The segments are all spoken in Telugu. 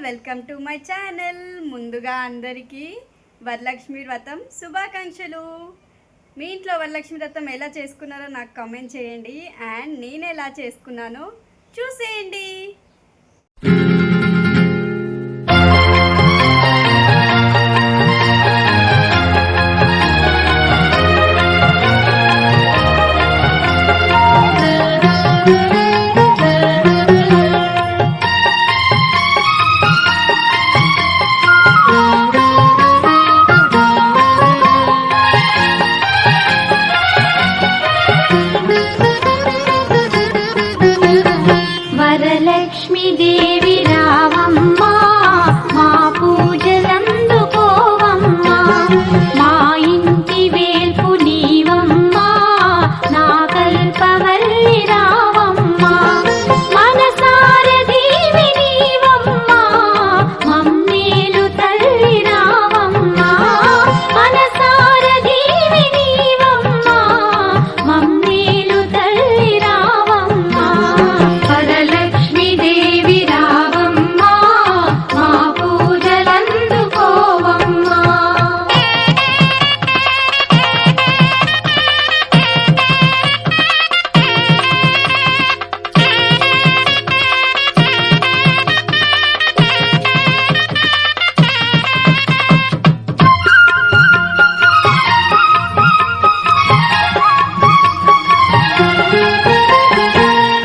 Welcome to my channel. ముందుగా అందరికీ వరలక్ష్మి వ్రతం శుభాకాంక్షలు. మీ ఇంట్లో వరలక్ష్మి వ్రతం ఎలా చేసుకున్నారో నాకు కామెంట్ చేయండి. అండ్ నేను ఎలా చేసుకున్నానో చూసేయండి. వరలక్ష్మి దేవి రావమ్మా, మా పూజలందుకోవమ్మా, మా ఇంటి వేల్పు నీవమ్మా, నా కల్పవల్లి రావమ్మా, మనసార దేవి నీవమ్మా, మమ్మేలు తల్లి రావమ్మా, మనసార దేవి నీవమ్మా, మమ్మేలు తల్లి రావమ్మా. వరలక్ష్మి దేవి రావమ్మా, మా పూజలందుకోవమ్మా.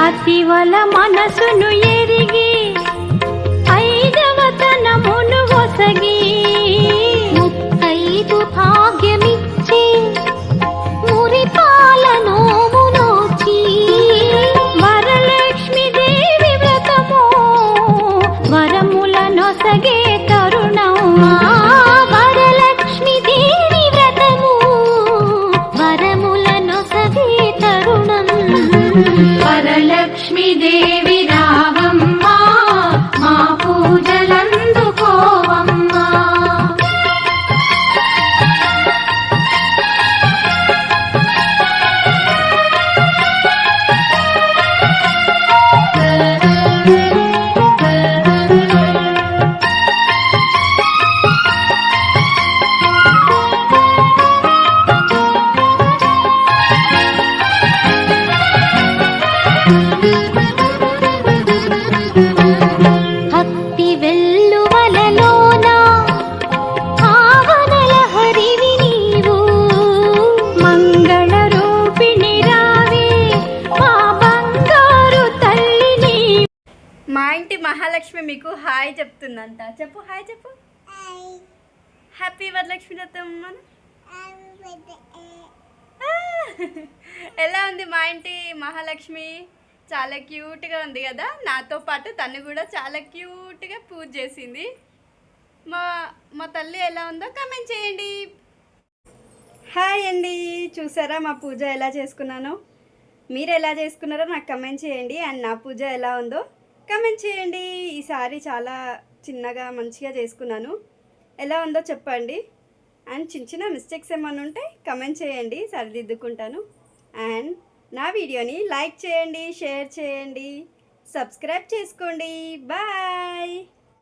అతివల మనసును ఎరిగి ఐదవతనమును ఒసగి ముత్తైదు భాగ్యమిచ్చి మురిపాల నోము నోచి వరలక్ష్మి దేవి వ్రతము వరముల నొసగే తరుణమా. వరలక్ష్మి దేవి వ్రతము వరముల నొసగే తరుణం. వరలక్ష్మి దేవి రావమ్మా, మా పూజలందుకోవమ్మా. భక్తి వెల్లువలలోన భావనల హరివి నీవు, మంగళ రూపిణి రావే మా బంగారు తల్లి నీవు. మా ఇంటి మహాలక్ష్మి మీకు హాయ్ చెప్తుందంట. చెప్పు, హాయ్ చెప్పు. హ్యాపీ వరలక్ష్మి వ్రతం. ఎలా ఉంది మా ఇంటి మహాలక్ష్మి? చాలా క్యూట్గా ఉంది కదా. నాతో పాటు తను కూడా చాలా క్యూట్గా పూజ చేసింది. మా మా తల్లి ఎలా ఉందో కామెంట్ చేయండి. హాయ్ అండి, చూసారా మా పూజ ఎలా చేసుకున్నానో? మీరు ఎలా చేసుకున్నారో నాకు కామెంట్ చేయండి. అండ్ నా పూజ ఎలా ఉందో కామెంట్ చేయండి. ఈసారి చాలా చిన్నగా మంచిగా చేసుకున్నాను. ఎలా ఉందో చెప్పండి. అండ్ చిన్న చిన్న మిస్టేక్స్ ఏమైనా ఉంటే కామెంట్ చేయండి, సరిదిద్దుకుంటాను. అండ్ నా వీడియోని లైక్ చేయండి, షేర్ చేయండి, సబ్స్క్రైబ్ చేసుకోండి. బాయ్.